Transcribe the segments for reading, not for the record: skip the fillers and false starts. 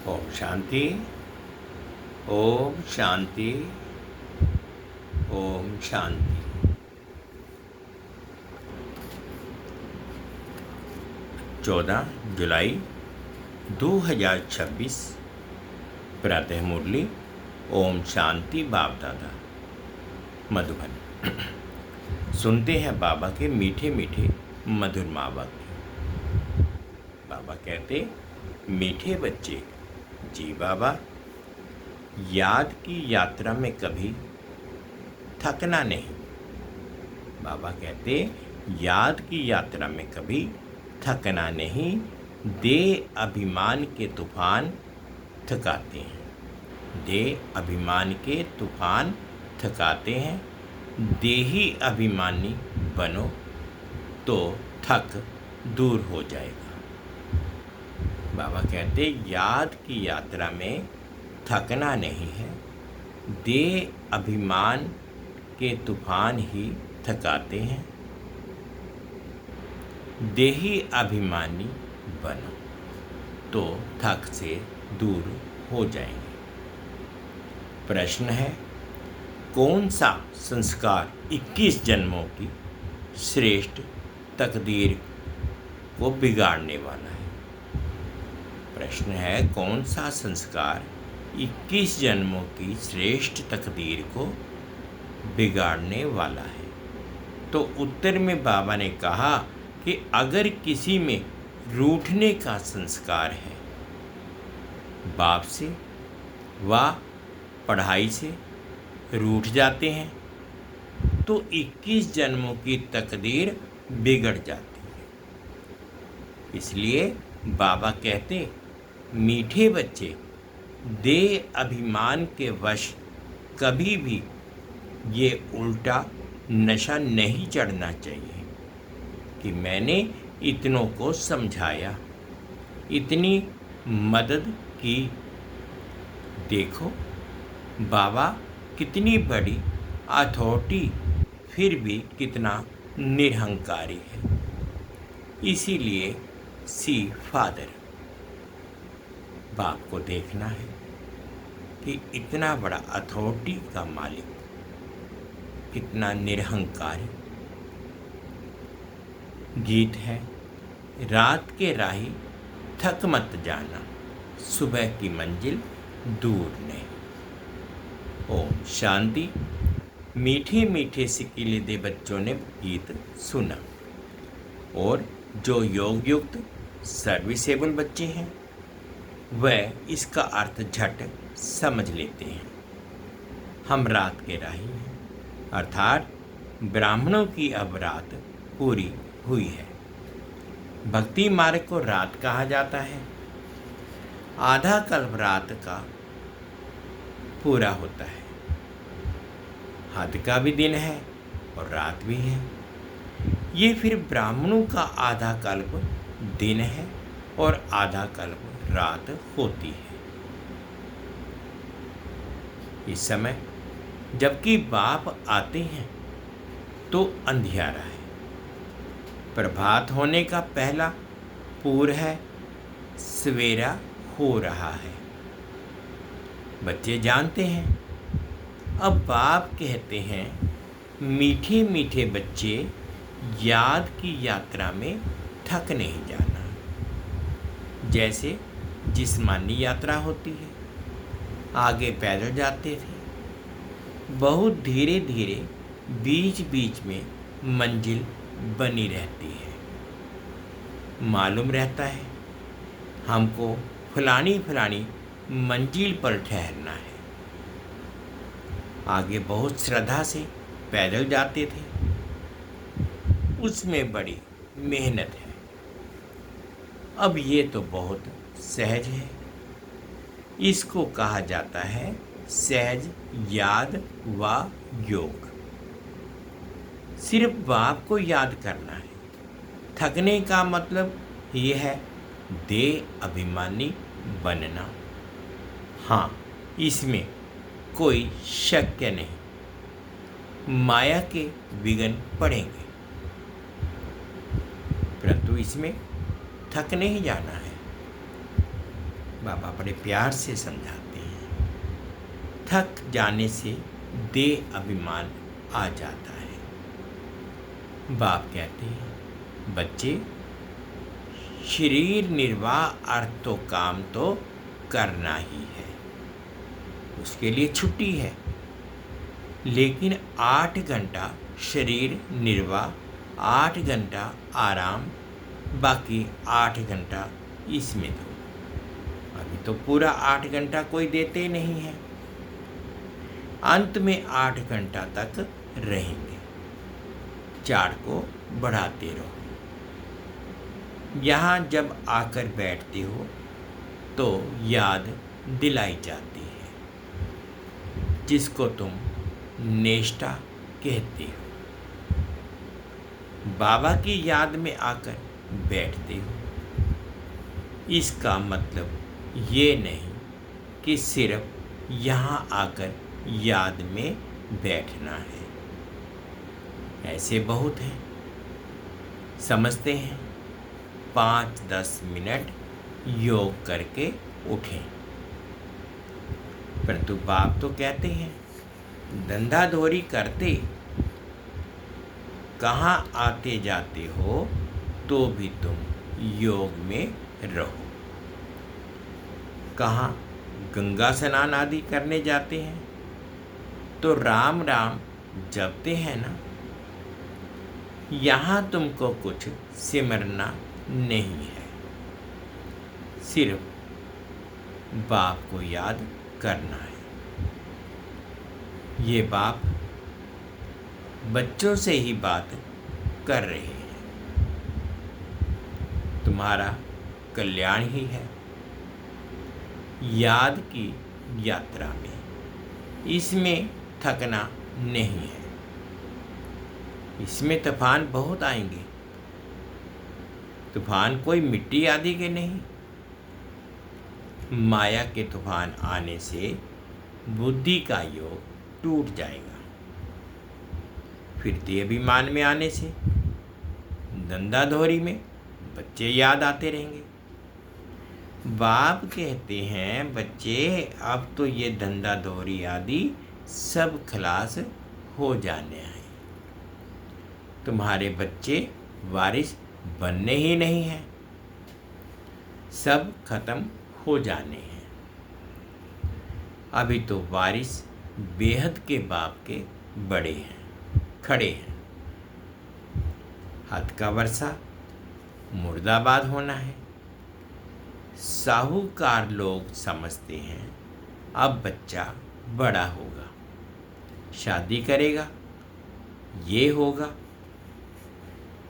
ओम शांति। ओम शांति। ओम शांति। 14 जुलाई 2026 प्रातः मुरली। ओम शांति। बाप दादा मधुबन। सुनते हैं बाबा के मीठे मीठे मधुर माँ वाक्य। बाबा कहते, मीठे बच्चे, जी बाबा, याद की यात्रा में कभी थकना नहीं। बाबा कहते, याद की यात्रा में कभी थकना नहीं। देह अभिमान के तूफान थकाते हैं। देह अभिमान के तूफान थकाते हैं। देही अभिमानी बनो तो थक दूर हो जाएगा। बाबा कहते, याद की यात्रा में थकना नहीं है। देह अभिमान के तूफान ही थकाते हैं। देही अभिमानी बनो तो थक से दूर हो जाएंगे। प्रश्न है, कौन सा संस्कार 21 जन्मों की श्रेष्ठ तकदीर को बिगाड़ने वाला है? प्रश्न है, कौन सा संस्कार 21 जन्मों की श्रेष्ठ तकदीर को बिगाड़ने वाला है? तो उत्तर में बाबा ने कहा कि अगर किसी में रूठने का संस्कार है, बाप से व पढ़ाई से रूठ जाते हैं, तो 21 जन्मों की तकदीर बिगड़ जाती है। इसलिए बाबा कहते, मीठे बच्चे, देह अभिमान के वश कभी भी ये उल्टा नशा नहीं चढ़ना चाहिए कि मैंने इतनों को समझाया, इतनी मदद की, देखो बाबा कितनी बड़ी अथॉरिटी, फिर भी कितना निरहंकारी है। इसीलिए सी फादर, बाप को देखना है कि इतना बड़ा अथॉरिटी का मालिक कितना निरहंकारी। गीत है, रात के राही थक मत जाना, सुबह की मंजिल दूर नहीं। ओम शांति। मीठे मीठे सिकीले दे बच्चों ने गीत सुना, और जो योग युक्त सर्विसेबल बच्चे हैं वह इसका अर्थ झट समझ लेते हैं। हम रात के राही हैं, अर्थात ब्राह्मणों की अब रात पूरी हुई है। भक्ति मार्ग को रात कहा जाता है। आधा कल्प रात का पूरा होता है। हद का भी दिन है और रात भी है। ये फिर ब्राह्मणों का आधा कल्प दिन है और आधा कल्प रात होती है। इस समय जबकि बाप आते हैं तो अंधियारा है। प्रभात होने का पहला पूर है, सवेरा हो रहा है। बच्चे जानते हैं। अब बाप कहते हैं, मीठे मीठे बच्चे, याद की यात्रा में थक नहीं जाना। जैसे जिस्मानी यात्रा होती है, आगे पैदल जाते थे, बहुत धीरे धीरे बीच बीच में मंजिल बनी रहती है। मालूम रहता है हमको फलानी फलानी मंजिल पर ठहरना है। आगे बहुत श्रद्धा से पैदल जाते थे, उसमें बड़ी मेहनत है। अब ये तो बहुत सहज है। इसको कहा जाता है सहज याद व योग। सिर्फ बाप को याद करना है। थकने का मतलब ये है देह अभिमानी बनना। हाँ, इसमें कोई शक्य नहीं। माया के विघ्न पड़ेंगे, परंतु इसमें थक नहीं जाना है। बाबा बड़े प्यार से समझाते हैं। थक जाने से देह अभिमान आ जाता है। बाप कहते हैं, बच्चे शरीर निर्वाह अर्थ तो काम तो करना ही है, उसके लिए छुट्टी है, लेकिन 8 घंटा शरीर निर्वाह, 8 घंटा आराम, बाकी 8 घंटा इसमें दो। अभी तो पूरा 8 घंटा कोई देते नहीं है, अंत में 8 घंटा तक रहेंगे। चार को बढ़ाते रहो। यहाँ जब आकर बैठते हो तो याद दिलाई जाती है, जिसको तुम नेष्ठा कहते हो। बाबा की याद में आकर बैठते हो। इसका मतलब ये नहीं कि सिर्फ यहाँ आकर याद में बैठना है। ऐसे बहुत हैं, समझते हैं 5-10 मिनट योग करके उठें, परंतु बाप तो कहते हैं धंधाधोरी करते कहाँ आते जाते हो तो भी तुम योग में रहो। कहाँ गंगा स्नान आदि करने जाते हैं तो राम राम जपते हैं ना। यहाँ तुमको कुछ सिमरना नहीं है, सिर्फ बाप को याद करना है। ये बाप बच्चों से ही बात कर रहे हैं। तुम्हारा कल्याण ही है। याद की यात्रा में इसमें थकना नहीं है। इसमें तूफान बहुत आएंगे। तूफान कोई मिट्टी आदि के नहीं। माया के तूफान आने से बुद्धि का योग टूट जाएगा। फिर देह अभिमान में आने से धंधाधोरी में बच्चे याद आते रहेंगे। बाप कहते हैं बच्चे अब तो ये धंधाधोरी आदि सब खलास हो जाने हैं। तुम्हारे बच्चे वारिस बनने ही नहीं हैं, सब खत्म हो जाने हैं। अभी तो वारिस बेहद के बाप के बड़े हैं, खड़े हैं। हाथ का वर्षा मुर्दाबाद होना है। साहूकार लोग समझते हैं अब बच्चा बड़ा होगा, शादी करेगा, ये होगा।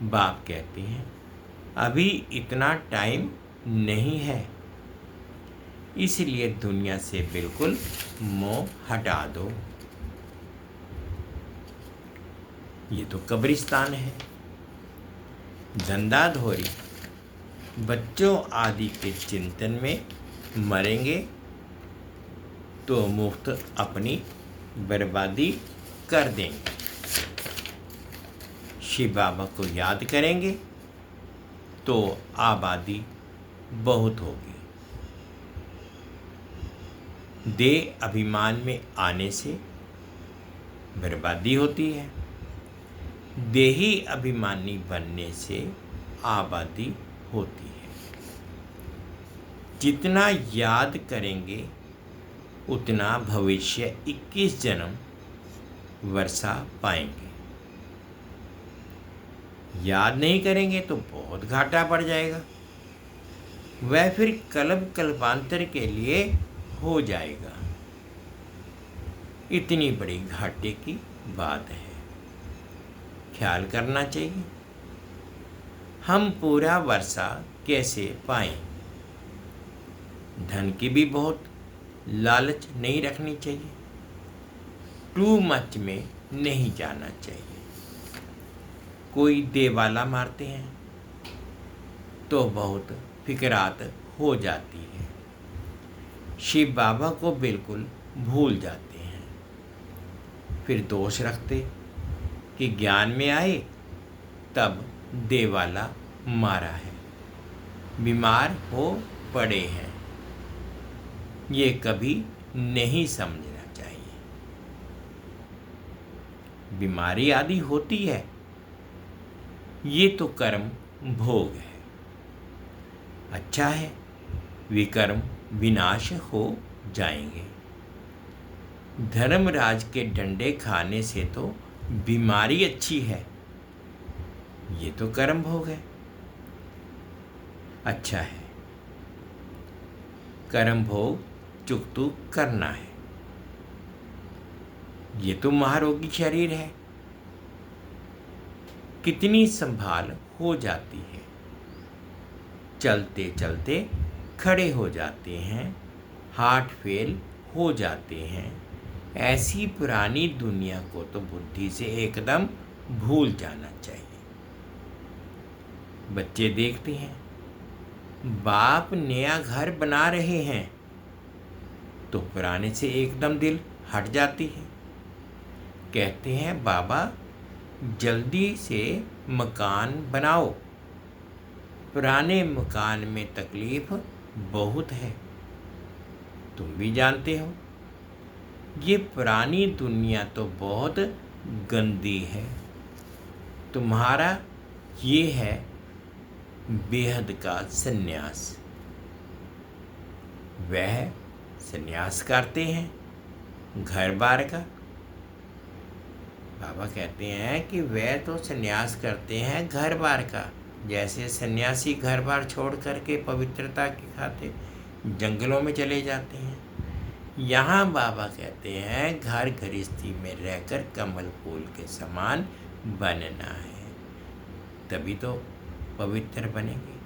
बाप कहते हैं अभी इतना टाइम नहीं है, इसलिए दुनिया से बिल्कुल मोह हटा दो। ये तो कब्रिस्तान है। धंधाधोरी बच्चों आदि के चिंतन में मरेंगे तो मुफ्त अपनी बर्बादी कर देंगे। शिव बाबा को याद करेंगे तो आबादी बहुत होगी। देह अभिमान में आने से बर्बादी होती है। देही अभिमानी बनने से आबादी होती है। जितना याद करेंगे उतना भविष्य 21 जन्म वर्षा पाएंगे। याद नहीं करेंगे तो बहुत घाटा पड़ जाएगा। वह फिर कल्प कल्पांतर के लिए हो जाएगा। इतनी बड़ी घाटे की बात है, ख्याल करना चाहिए। हम पूरा वर्षा कैसे पाएं? धन की भी बहुत लालच नहीं रखनी चाहिए। टू मच में नहीं जाना चाहिए। कोई देवाला मारते हैं तो बहुत फिक्रात हो जाती है। शिव बाबा को बिल्कुल भूल जाते हैं। फिर दोष रखते कि ज्ञान में आए तब देवाला मारा है, बीमार हो पड़े हैं, ये कभी नहीं समझना चाहिए। बीमारी आदि होती है, ये तो कर्म भोग है। अच्छा है, विकर्म विनाश हो जाएंगे। धर्मराज के डंडे खाने से तो बीमारी अच्छी है, ये तो कर्म भोग है। अच्छा है, कर्म भोग चुकतू करना है, ये तो महारोगी शरीर है। कितनी संभाल हो जाती है, चलते चलते खड़े हो जाते हैं, हार्ट फेल हो जाते हैं। ऐसी पुरानी दुनिया को तो बुद्धि से एकदम भूल जाना चाहिए। बच्चे देखते हैं, बाप नया घर बना रहे हैं तो पुराने से एकदम दिल हट जाती है। कहते हैं, बाबा जल्दी से मकान बनाओ, पुराने मकान में तकलीफ बहुत है। तुम भी जानते हो, ये पुरानी दुनिया तो बहुत गंदी है। तुम्हारा ये है बेहद का सन्यास। वह सन्यास करते हैं घर बार का। बाबा कहते हैं कि वह तो सन्यास करते हैं घर बार का, जैसे सन्यासी घर बार छोड़ करके पवित्रता के खातिर जंगलों में चले जाते हैं। यहाँ बाबा कहते हैं घर गृहस्थी में रहकर कमल फूल के समान बनना है, तभी तो पवित्र बनेंगे।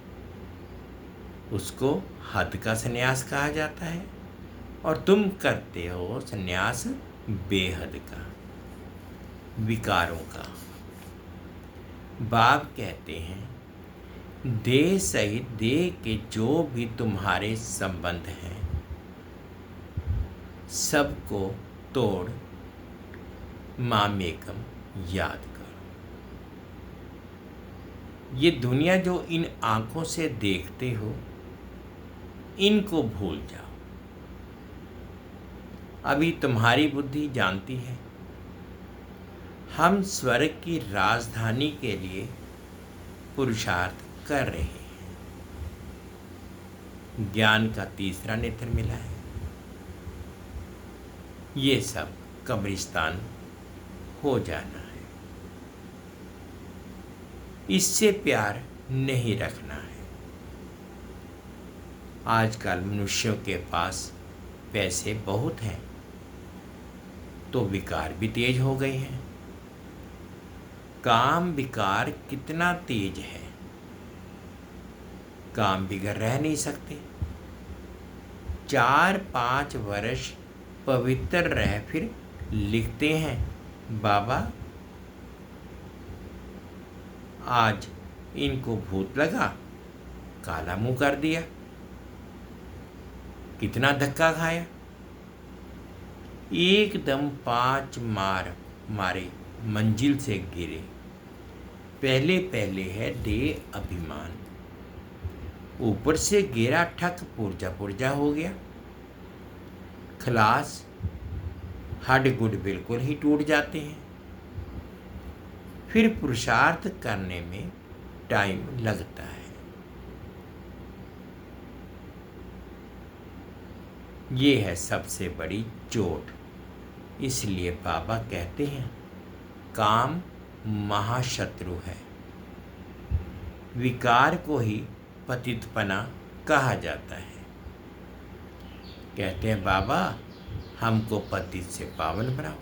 उसको हद का सन्यास कहा जाता है, और तुम करते हो सन्यास बेहद का, विकारों का। बाप कहते हैं, देह सहित देह के जो भी तुम्हारे संबंध हैं, सबको तोड़ मामेकम याद करो। ये दुनिया जो इन आंखों से देखते हो, इनको भूल जाओ। अभी तुम्हारी बुद्धि जानती है, हम स्वर्ग की राजधानी के लिए पुरुषार्थ कर रहे हैं। ज्ञान का तीसरा नेत्र मिला है। ये सब कब्रिस्तान हो जाना है, इससे प्यार नहीं रखना है। आजकल मनुष्यों के पास पैसे बहुत हैं, तो विकार भी तेज हो गए हैं। काम विकार कितना तेज है, काम बिगड़ रह नहीं सकते। 4-5 वर्ष पवित्र रह फिर लिखते हैं, बाबा आज इनको भूत लगा, काला मुंह कर दिया। कितना धक्का खाया, एकदम 5 मारे मंजिल से गिरे। पहले पहले है देह अभिमान, ऊपर से गिरा, ठक पुर्जा पुर्जा हो गया, खलास, हड्ड गुड बिल्कुल ही टूट जाते हैं। फिर पुरुषार्थ करने में टाइम लगता है। ये है सबसे बड़ी चोट। इसलिए बाबा कहते हैं, काम महाशत्रु है। विकार को ही पतितपना कहा जाता है। कहते हैं, बाबा हमको पतित से पावन बनाओ।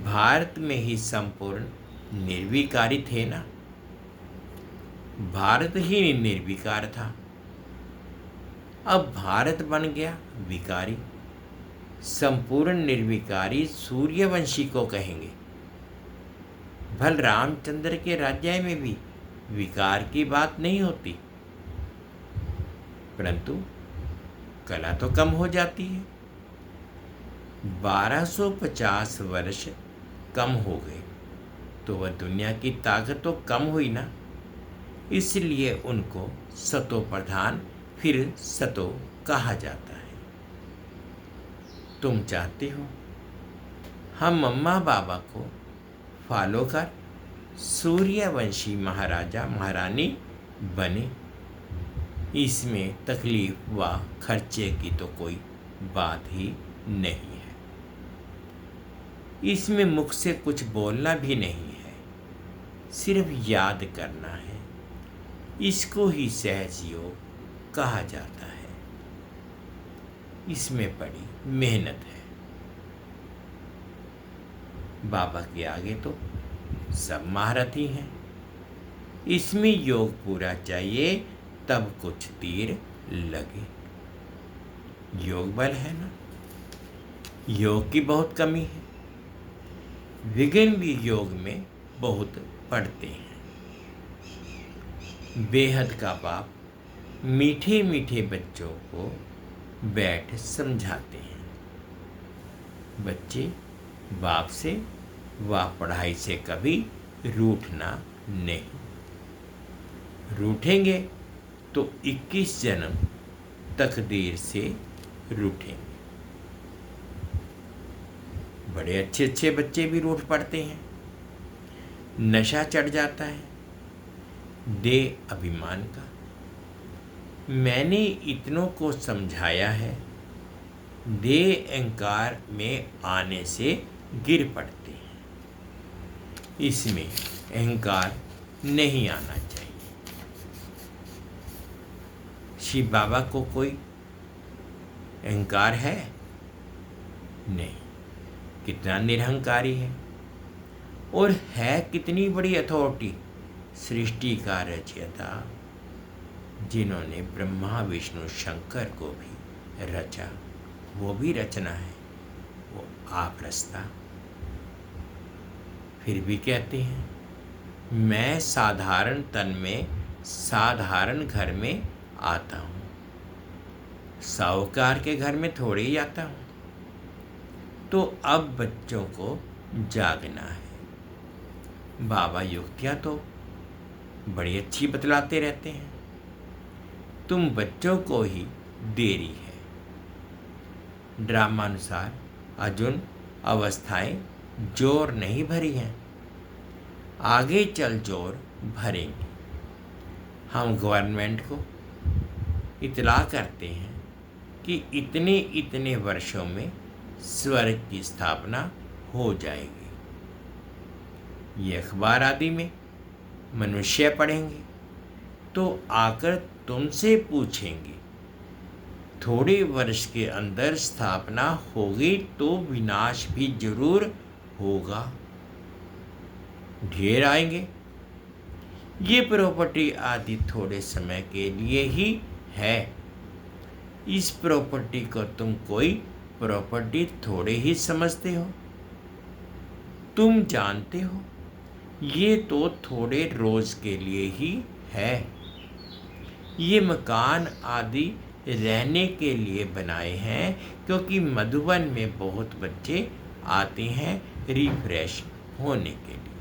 भारत में ही संपूर्ण निर्विकारी थे ना, भारत ही निर्विकार था। अब भारत बन गया विकारी। संपूर्ण निर्विकारी सूर्यवंशी को कहेंगे। भल रामचंद्र के राज्य में भी विकार की बात नहीं होती, परंतु कला तो कम हो जाती है। 1250 वर्ष कम हो गए तो वह दुनिया की ताकत तो कम हुई ना, इसलिए उनको सतो प्रधान फिर सतो कहा जाता है। तुम चाहते हो हम मम्मा बाबा को फॉलो कर सूर्यवंशी महाराजा महारानी बने। इसमें तकलीफ व खर्चे की तो कोई बात ही नहीं है। इसमें मुख से कुछ बोलना भी नहीं है, सिर्फ याद करना है। इसको ही सहज योग कहा जाता है। इसमें बड़ी मेहनत है। बाबा के आगे तो सब महारथी हैं। इसमें योग पूरा चाहिए तब कुछ तीर लगे। योग बल है ना, योग की बहुत कमी है। विघ्न भी योग में बहुत पड़ते हैं। बेहद का बाप मीठे मीठे बच्चों को बैठ समझाते हैं। बच्चे बाप से व पढ़ाई से कभी रूठना नहीं। रूठेंगे तो 21 जन्म तकदीर से रूठेंगे। बड़े अच्छे अच्छे बच्चे भी रूठ पड़ते हैं। नशा चढ़ जाता है दे अभिमान का। मैंने इतनों को समझाया है, दे अहंकार में आने से गिर पड़ते हैं। इसमें अहंकार नहीं आना चाहिए। शिव बाबा को कोई अहंकार है नहीं। कितना निरहंकारी है और है कितनी बड़ी अथॉरिटी। सृष्टि का रचयिता जिन्होंने ब्रह्मा विष्णु शंकर को भी रचा, वो भी रचना है, वो आप रचता। फिर भी कहते हैं मैं साधारण तन में साधारण घर में आता हूँ, साहूकार के घर में थोड़े ही आता हूँ। तो अब बच्चों को जागना है। बाबा युक्तियाँ तो बड़ी अच्छी बतलाते रहते हैं। तुम बच्चों को ही देरी है। ड्रामानुसार अर्जुन अवस्थाएं जोर नहीं भरी हैं, आगे चल जोर भरेंगे। हम गवर्नमेंट को इतला करते हैं कि इतने इतने वर्षों में स्वर्ग की स्थापना हो जाएगी। ये अखबार आदि में मनुष्य पढ़ेंगे तो आकर तुमसे पूछेंगे थोड़े वर्ष के अंदर स्थापना होगी तो विनाश भी जरूर होगा। ढेर आएंगे। ये प्रॉपर्टी आदि थोड़े समय के लिए ही है। इस प्रॉपर्टी को तुम कोई प्रॉपर्टी थोड़े ही समझते हो। तुम जानते हो ये तो थोड़े रोज के लिए ही है। ये मकान आदि रहने के लिए बनाए हैं, क्योंकि मधुबन में बहुत बच्चे आते हैं रिफ्रेश होने के लिए।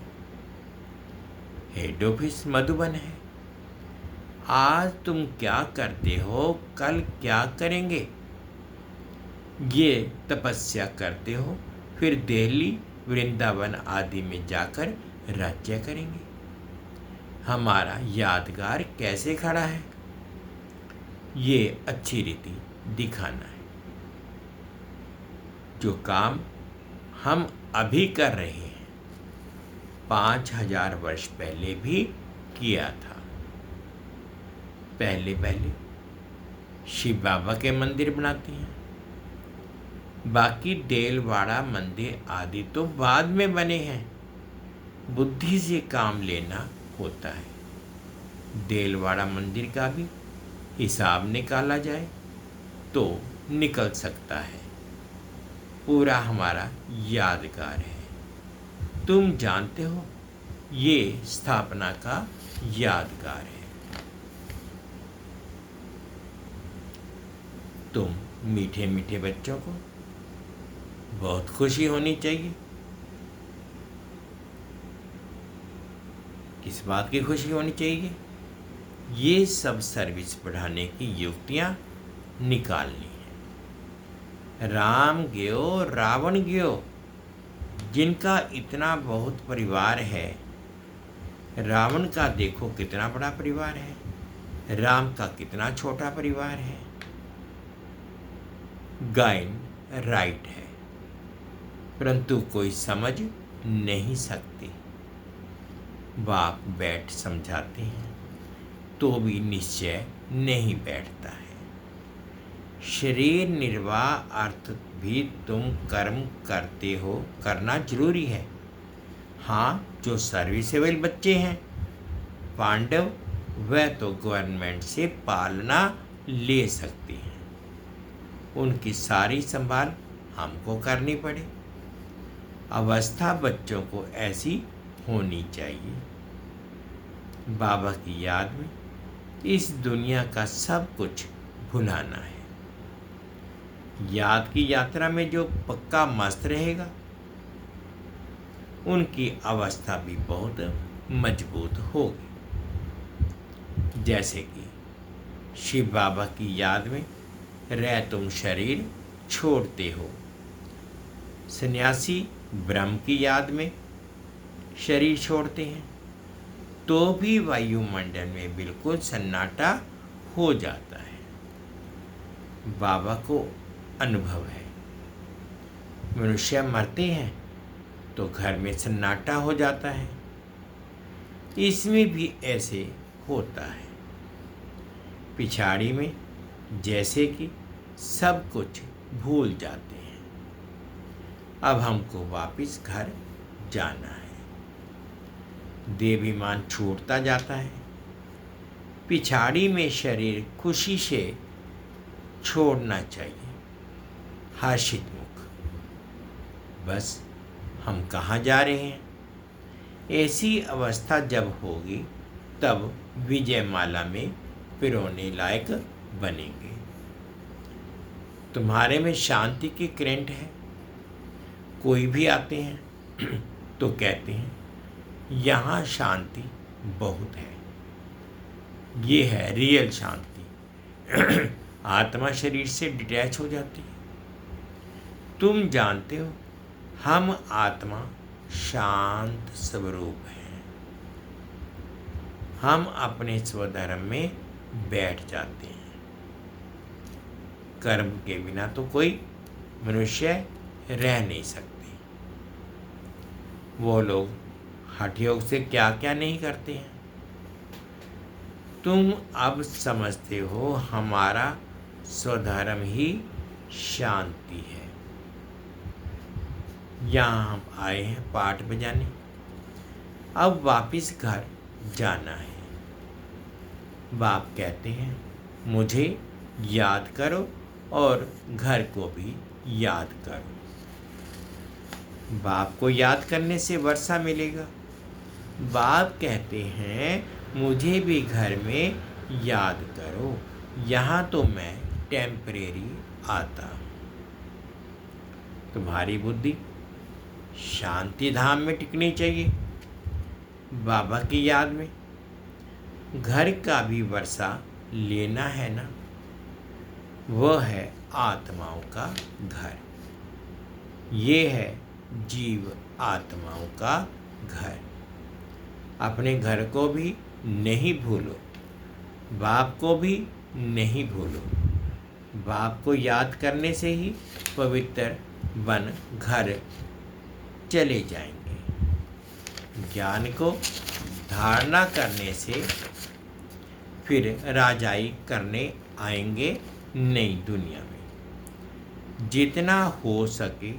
हेड ऑफिस मधुबन है। आज तुम क्या करते हो, कल क्या करेंगे, ये तपस्या करते हो, फिर दिल्ली वृंदावन आदि में जाकर राज्य करेंगे। हमारा यादगार कैसे खड़ा है, ये अच्छी रीति दिखाना है। जो काम हम अभी कर रहे हैं 5000 वर्ष पहले भी किया था। पहले पहले शिव बाबा के मंदिर बनाते हैं, बाकी देलवाड़ा मंदिर आदि तो बाद में बने हैं। बुद्धि से काम लेना होता है। देलवाड़ा मंदिर का भी हिसाब निकाला जाए तो निकल सकता है। पूरा हमारा यादगार है। तुम जानते हो ये स्थापना का यादगार है। तुम मीठे मीठे बच्चों को बहुत खुशी होनी चाहिए। किस बात की खुशी होनी चाहिए? ये सब सर्विस बढ़ाने की युक्तियां निकालनी है। राम गयो रावण गयो, जिनका इतना बहुत परिवार है। रावण का देखो कितना बड़ा परिवार है, राम का कितना छोटा परिवार है। गाइन राइट है, परंतु कोई समझ नहीं सकती। बाप बैठ समझाते हैं तो भी निश्चय नहीं बैठता है। शरीर निर्वाह अर्थ भी तुम कर्म करते हो, करना जरूरी है। हाँ, जो सर्विसेबल बच्चे हैं पांडव, वह तो गवर्नमेंट से पालना ले सकते हैं, उनकी सारी संभाल हमको करनी पड़े। अवस्था बच्चों को ऐसी होनी चाहिए। बाबा की याद में इस दुनिया का सब कुछ भुलाना है। याद की यात्रा में जो पक्का मस्त रहेगा, उनकी अवस्था भी बहुत मजबूत होगी। जैसे कि शिव बाबा की याद में रह तुम शरीर छोड़ते हो, सन्यासी ब्रह्म की याद में शरीर छोड़ते हैं, तो भी वायुमंडल में बिल्कुल सन्नाटा हो जाता है। बाबा को अनुभव है, मनुष्य मरते हैं तो घर में सन्नाटा हो जाता है, इसमें भी ऐसे होता है। पिछाड़ी में जैसे कि सब कुछ भूल जाते हैं। अब हमको वापस घर जाना है। देहाभिमान छूटता जाता है। पिछाड़ी में शरीर खुशी से छोड़ना चाहिए, हर्षित मुख। बस हम कहाँ जा रहे हैं? ऐसी अवस्था जब होगी तब विजयमाला में पिरोने लायक बनेंगे। तुम्हारे में शांति की करंट है। कोई भी आते हैं तो कहते हैं यहाँ शांति बहुत है। ये है रियल शांति। आत्मा शरीर से डिटैच हो जाती है। तुम जानते हो हम आत्मा शांत स्वरूप हैं। हम अपने स्वधर्म में बैठ जाते हैं। कर्म के बिना तो कोई मनुष्य रह नहीं सकते। वो लोग हठ योग से क्या क्या नहीं करते हैं। तुम अब समझते हो हमारा स्वधर्म ही शांति है। यहाँ हम आए हैं पाठ बजाने, अब वापिस घर जाना है। बाप कहते हैं मुझे याद करो और घर को भी याद करो। बाप को याद करने से वर्षा मिलेगा। बाप कहते हैं मुझे भी घर में याद करो, यहाँ तो मैं टेम्परेरी आता हूँ। तुम्हारी बुद्धि शांति धाम में टिकनी चाहिए, बाबा की याद में। घर का भी वर्षा लेना है ना, वह है आत्माओं का घर। ये है जीव आत्माओं का घर। अपने घर को भी नहीं भूलो, बाप को भी नहीं भूलो। बाप को याद करने से ही पवित्र बन घर चले जाएंगे। ज्ञान को धारणा करने से फिर राजाई करने आएंगे नई दुनिया में। जितना हो सके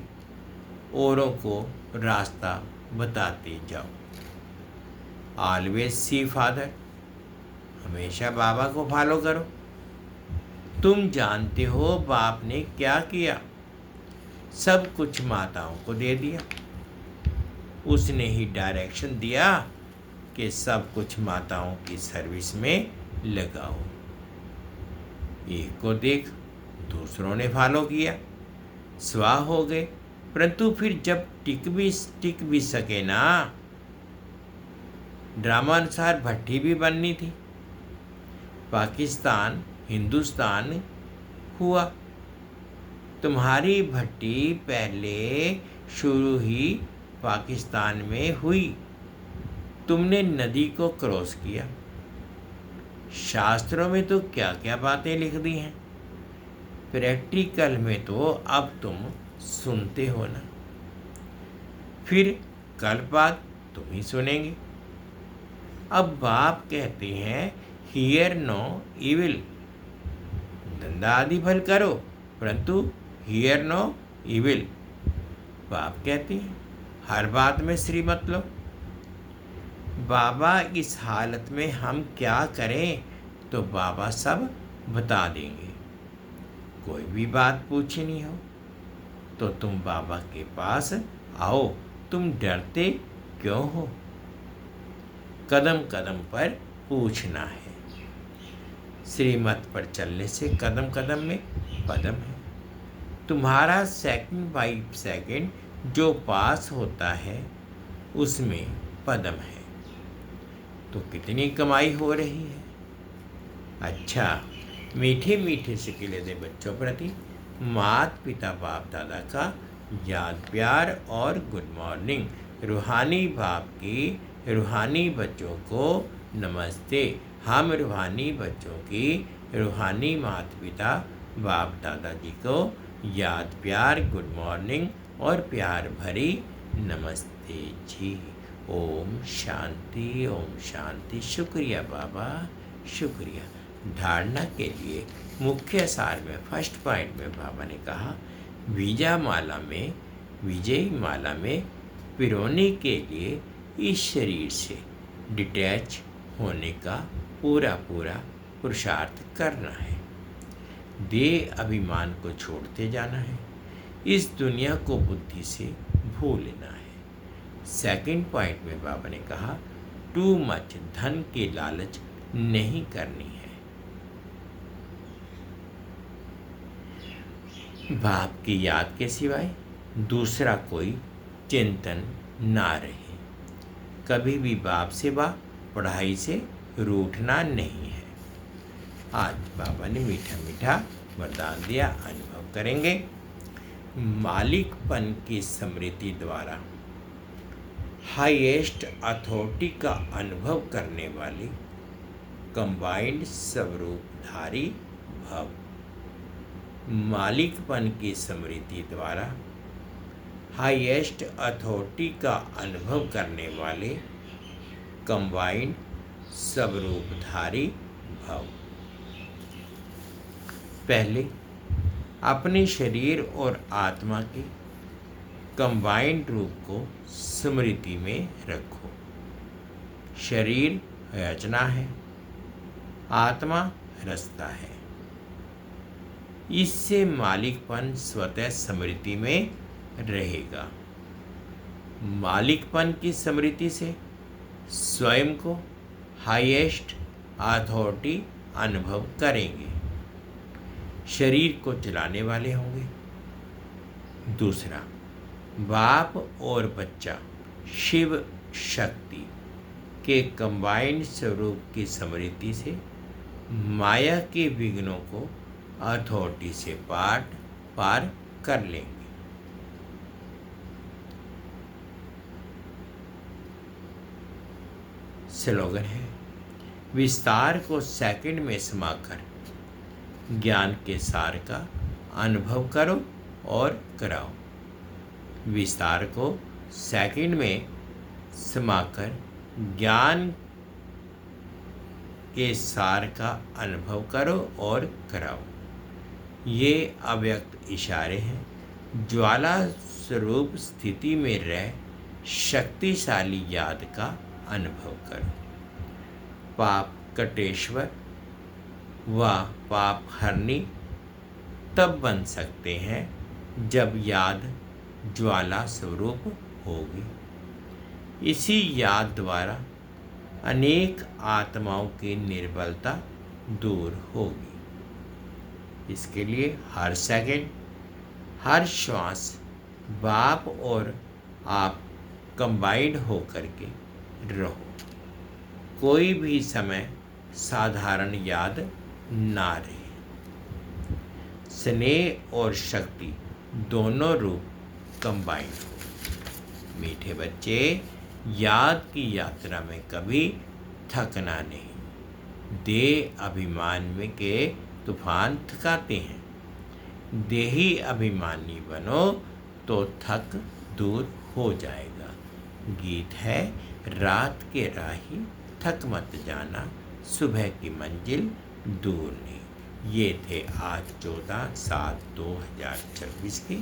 औरों को रास्ता बताते जाओ। ऑलवेज सी फादर, हमेशा बाबा को फॉलो करो। तुम जानते हो बाप ने क्या किया, सब कुछ माताओं को दे दिया। उसने ही डायरेक्शन दिया कि सब कुछ माताओं की सर्विस में लगाओ। एक को देख दूसरों ने फॉलो किया, स्वाह हो गए। परंतु फिर जब टिक भी सके ना, ड्रामा अनुसार भट्टी भी बननी थी। पाकिस्तान हिंदुस्तान हुआ। तुम्हारी भट्टी पहले शुरू ही पाकिस्तान में हुई। तुमने नदी को क्रॉस किया। शास्त्रों में तो क्या क्या बातें लिख दी हैं, प्रैक्टिकल में तो अब तुम सुनते हो ना। फिर कल बात तुम ही सुनेंगे। अब बाप कहते हैं हियर नो इविल, धंधा आदि भल करो परंतु हियर नो इविल। बाप कहते हैं हर बात में श्री मत लो। बाबा इस हालत में हम क्या करें तो बाबा सब बता देंगे। कोई भी बात पूछनी हो तो तुम बाबा के पास आओ, तुम डरते क्यों हो? कदम कदम पर पूछना है। श्रीमत पर चलने से कदम कदम में पदम है। तुम्हारा सेकंड बाई सेकंड जो पास होता है उसमें पदम है। तो कितनी कमाई हो रही है। अच्छा, मीठे मीठे से खिले दे बच्चों प्रति माता पिता बाप दादा का याद प्यार और गुड मॉर्निंग। रूहानी बाप की रूहानी बच्चों को नमस्ते। हम रूहानी बच्चों की रूहानी माता पिता बाप दादाजी को याद प्यार गुड मॉर्निंग और प्यार भरी नमस्ते जी। ओम शांति ओम शांति। शुक्रिया बाबा, शुक्रिया। धारणा के लिए मुख्य सार में फर्स्ट पॉइंट में बाबा ने कहा विजयी माला में पिरोने के लिए इस शरीर से डिटैच होने का पूरा पुरुषार्थ करना है। देह अभिमान को छोड़ते जाना है। इस दुनिया को बुद्धि से भूलना है। सेकंड पॉइंट में बाबा ने कहा टू मच धन की लालच नहीं करनी है। बाप की याद के सिवाय दूसरा कोई चिंतन ना रहे। कभी भी बाप से पढ़ाई से रूठना नहीं है। आज बाबा ने मीठा मीठा वरदान दिया, अनुभव करेंगे। मालिकपन की स्मृति द्वारा हाईएस्ट अथॉरिटी का अनुभव करने वाले कंबाइंड स्वरूपधारी भव। मालिकपन की स्मृति द्वारा हाईएस्ट अथॉरिटी का अनुभव करने वाले कंबाइंड स्वरूपधारी भव। पहले अपने शरीर और आत्मा के कंबाइंड रूप को स्मृति में रखो। शरीर रचना है, आत्मा रास्ता है। इससे मालिकपन स्वतः स्मृति में रहेगा। मालिकपन की स्मृति से स्वयं को हाईएस्ट अथॉरिटी अनुभव करेंगे। शरीर को चलाने वाले होंगे। दूसरा, बाप और बच्चा शिव शक्ति के कंबाइंड स्वरूप की स्मृति से माया के विघ्नों को अथॉरिटी से पार कर लेंगे। स्लोगन है विस्तार को सेकंड में समाकर ज्ञान के सार का अनुभव करो और कराओ। विस्तार को सेकंड में समाकर ज्ञान के सार का अनुभव करो और कराओ। ये अव्यक्त इशारे हैं। ज्वाला स्वरूप स्थिति में रह शक्तिशाली याद का अनुभव करो। पाप कटेश्वर व पाप हरनी तब बन सकते हैं जब याद ज्वाला स्वरूप होगी। इसी याद द्वारा अनेक आत्माओं की निर्बलता दूर होगी। इसके लिए हर सेकंड, हर श्वास बाप और आप कंबाइंड होकर के रहो। कोई भी समय साधारण याद ना रहे। स्नेह और शक्ति दोनों रूप कंबाइन हो। मीठे बच्चे, याद की यात्रा में कभी थकना नहीं। देह अभिमान में के तूफान थकाते हैं। देही अभिमानी बनो तो थक दूर हो जाएगा। गीत है रात के राही थक मत जाना, सुबह की मंजिल दूर नहीं। ये थे आज 14/7/2026 के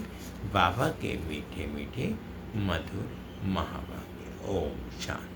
बाबा के मीठे मीठे मधुर महावाक्य। ओम शांति।